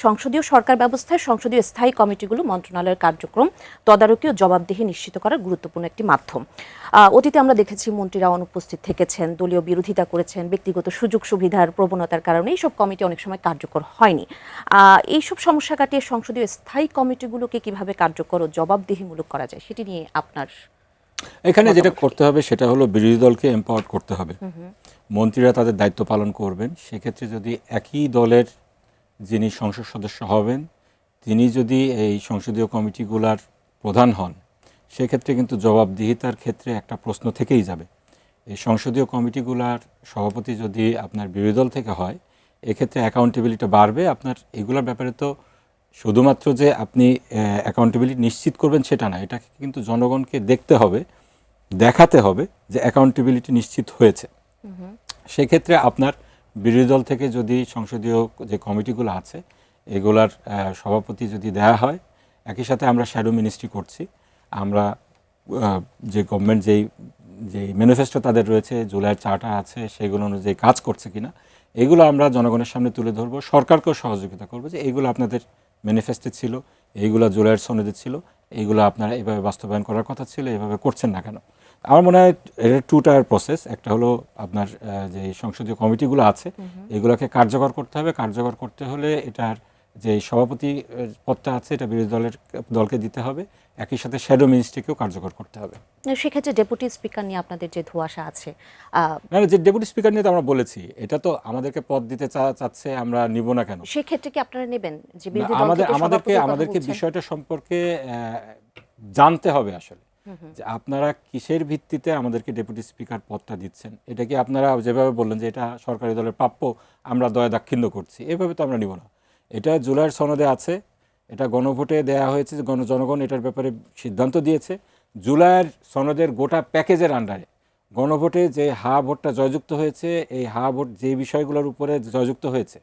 সংসদীয় সরকার ব্যবস্থায় সংসদীয় স্থায়ী কমিটিগুলো মন্ত্রণালয়ের কার্যক্রম তদারকি ও জবাবদিহি নিশ্চিত করার গুরুত্বপূর্ণ একটি মাধ্যম। অতীতে আমরা দেখেছি মন্ত্রীরা অনুপস্থিত থেকেছেন, দলীয় বিরোধিতা করেছেন, ব্যক্তিগত সুযোগ সুবিধার প্রবণতার কারণে এইসব কমিটি অনেক সময় কার্যকর হয়নি। এইসব সমস্যা কাটিয়ে সংসদীয় স্থায়ী কমিটিগুলোকে কিভাবে কার্যকর ও জবাবদিহিমূলক করা যায় সেটি নিয়ে আপনার এখানে যেটা করতে হবে সেটা হলো বিরোধী দলকে এম্পাওয়ার করতে হবে। মন্ত্রীরা তাদের দায়িত্ব পালন করবেন। সেক্ষেত্রে যদি একই দলের যিনি সংসদ সদস্য হবেন তিনি যদি এই সংসদীয় কমিটিগুলার প্রধান হন, সেক্ষেত্রে কিন্তু জবাবদিহিতার ক্ষেত্রে একটা প্রশ্ন থেকেই যাবে। এই সংসদীয় কমিটিগুলার সভাপতি যদি আপনার বিরোধী দল থেকে হয়, এক্ষেত্রে অ্যাকাউন্টেবিলিটি বাড়বে। আপনার এগুলোর ব্যাপারে তো শুধুমাত্র যে আপনি অ্যাকাউন্টেবিলিটি নিশ্চিত করবেন সেটা না, এটাকে কিন্তু জনগণকে দেখতে হবে, দেখাতে হবে যে অ্যাকাউন্টেবিলিটি নিশ্চিত হয়েছে। সেক্ষেত্রে আপনার বিরোধী দল থেকে যদি সংসদীয় যে কমিটিগুলো আছে এগুলার সভাপতি যদি দেয়া হয়, একই সাথে আমরা শ্যাডো মিনিস্ট্রি করছি। আমরা যে গভর্নমেন্ট যেই ম্যানিফেস্টো তাদের রয়েছে, জুলাইয়ের চার্টার আছে, সেগুলো অনুযায়ী কাজ করছে কিনা এগুলো আমরা জনগণের সামনে তুলে ধরবো। সরকারকেও সহযোগিতা করবো যে এইগুলো আপনাদের ম্যানিফেস্টো ছিল, এইগুলো জুলাইয়ের সনদে ছিল, এইগুলো আপনারা এইভাবে বাস্তবায়ন করার কথা ছিল, এইভাবে করছেন না কেন। আমার মনে হয় এটা টু টায়ার প্রসেস। একটা হলো আপনার যে সংসদীয় কমিটিগুলো আছে এগুলোকে কার্যকর করতে হবে। কার্যকর করতে হলে এটার যে সভাপতি পদটা আছে এটা বিরোধী দলকে দিতে হবে, একই সাথে শ্যাডো মিনিস্ট্রিকেও কার্যকর করতে হবে। সেক্ষেত্রে ডেপুটি স্পিকার নিয়ে আপনাদের যে ধোঁয়াশা আছে, না যে ডেপুটি স্পিকার নিয়ে তো আমরা বলেছি, এটা তো আমাদেরকে পদ দিতে চাচ্ছে, আমরা নিব না কেন? সেক্ষেত্রে কি আপনারা নেবেন যে বিরোধী দল থেকে আমাদেরকে বিষয়টা সম্পর্কে জানতে হবে আসলে যে আপনারা কিসের ভিত্তিতে আমাদেরকে ডেপুটি স্পিকার পদটা দিচ্ছেন। এটা কি আপনারা যেভাবে বললেন যে এটা সরকারি দলের প্রাপ্য, আমরা দয়া দাক্ষিণ্য করছি, এভাবে তো আমরা নিব না। এটা জুলাইয়ের সনদে আছে, এটা গণভোটে দেয়া হয়েছে, জনগণ এটার ব্যাপারে সিদ্ধান্ত দিয়েছে। জুলাইয়ের সনদের গোটা প্যাকেজের আন্ডারে গণভোটে যে ভোটটা জয়যুক্ত হয়েছে, এই ভোট যে বিষয়গুলোর উপরে জয়যুক্ত হয়েছে,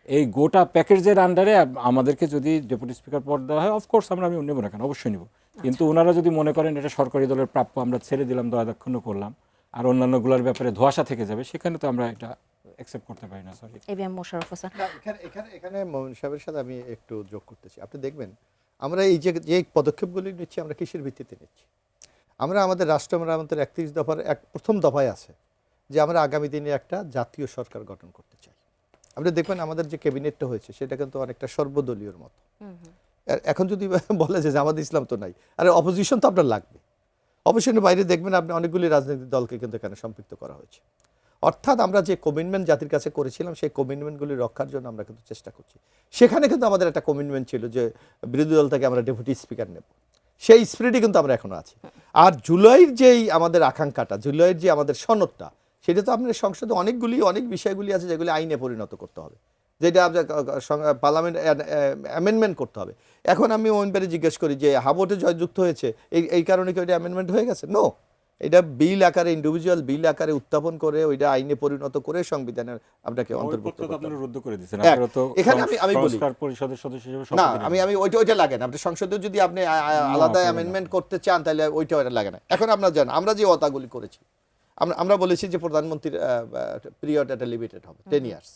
এই গোটা প্যাকেজের আন্ডারে আমাদেরকে যদি ডেপুটি স্পিকার পদ দেওয়া হয়, অফকোর্স আমরা নেব না কেন, অবশ্যই নেব। কিন্তু ওনারা যদি মনে করেন এটা সরকারি দলের প্রাপ্য, আমরা ছেড়ে দিলাম, দয়া দাক্ষিণ্য করলাম, আর অন্যান্যগুলোর ব্যাপারে ধোঁয়াশা থেকে যাবে, সেখানে তো আমরা এটা অ্যাকসেপ্ট করতে পারি না। সরি, মোশাররফ হোসেন। এখানে মোমিন সাহেবের সাথে আমি একটু যোগ করতেছি। আপনি দেখবেন আমরা এই যে পদক্ষেপগুলি নিচ্ছি, আমরা কিসের ভিত্তিতে নিচ্ছি? আমরা আমাদের রাষ্ট্র মেরামতের 31 দফার প্রথম দফায় আছে যে আমরা আগামী দিনে একটা জাতীয় সরকার গঠন করতে চাই। আপনি দেখবেন আমাদের যে ক্যাবিনেটটা হয়েছে সেটা কিন্তু অনেকটা সর্বদলীয়র মতো। এখন যদি বলে যে জামাত ইসলাম তো নাই, আর অপোজিশন তো আপনার লাগবে। অপোজিশনের বাইরে দেখবেন আপনি অনেকগুলি রাজনৈতিক দলকে কিন্তু এখানে সম্পৃক্ত করা হয়েছে। অর্থাৎ আমরা যে কমিটমেন্ট জাতির কাছে করেছিলাম সেই কমিটমেন্টগুলি রক্ষার জন্য আমরা কিন্তু চেষ্টা করছি। সেখানে কিন্তু আমাদের একটা কমিটমেন্ট ছিল যে বিরোধী দল থেকে আমরা ডেপুটি স্পিকার নেব, সেই স্পিরিটই কিন্তু আমরা এখনো আছি। আর জুলাইয়ের যেই আমাদের আকাঙ্ক্ষাটা, জুলাইয়ের যে আমাদের সনদটা, সেটা তো আপনার সংসদে অনেক বিষয়গুলি আছে যেগুলি আইনে পরিণত করতে হবে, যেটা পার্লামেন্ট অ্যামেন্ডমেন্ট করতে হবে। এখন আমি ওইবারে জিজ্ঞেস করি যে ভোটে জয়যুক্ত হয়েছে, এই কারণে কি ওইটা অ্যামেন্ডমেন্ট হয়ে গেছে? নো, এটা বিল আকারে, ইন্ডিভিজুয়াল বিল আকারে উত্থাপন করে ওইটা আইনে পরিণত করে সংবিধানের আপনাকে অন্তর্ভুক্ত করতে হবে। রদ্দ করে দিয়েছেন এখানে আমি বলি পরিষদের সদস্য হিসেবে না, আমি ওইটা লাগে না। আপনি সংসদে যদি আপনি আলাদা অ্যামেন্ডমেন্ট করতে চান তাহলে ওইটা লাগে না। এখন আপনারা জানেন আমরা যে ওয়াদাগুলি করেছি, আমরা বলেছি যে প্রধানমন্ত্রীর পিরিয়ড একটা লিমিটেড হবে 10 ইয়ার্স।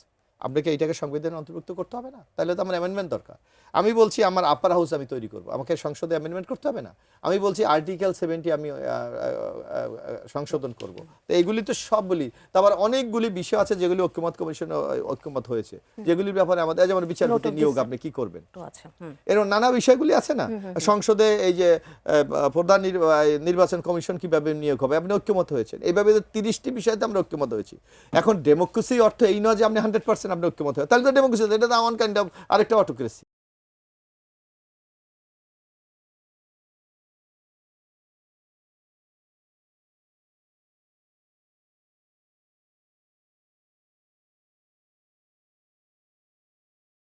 আপনাকে এইটাকে সংবিধানে অন্তর্ভুক্ত করতে হবে না? তাহলে তো আমার অ্যামেন্ডমেন্ট দরকার। আমি বলছি আমার আপার হাউস আমি তৈরি করব, আমাকে সংসদে অ্যামেন্ডমেন্ট করতে হবে না? আমি বলছি আর্টিকেল 70 আমি সংশোধন করব। তো এইগুলি তো সব বলি। তারপর অনেকগুলি বিষয় আছে যেগুলি ঐক্যমত কমিশন ঐক্যমত হয়েছে, যেগুলির ব্যাপারে আমাদের যেমন বিচারপতি নিয়োগ আপনি কি করবেন, এরকম নানা বিষয়গুলি আছে না। সংসদে এই যে প্রধান নির্বাচন কমিশন কিভাবে নিয়োগ হবে আপনি ঐক্যমত হয়েছেন। এইভাবে 30টি বিষয়তে আমরা ঐক্যমত হয়েছি। এখন ডেমোক্রেসি অর্থ এই নয় যে আপনি 100% আপনি ঐক্যমত হয়, তাহলে তো ডেমোক্রেসি, এটা তো ওয়ান কাইন্ড অফ আরেকটা অটোক্রেসি।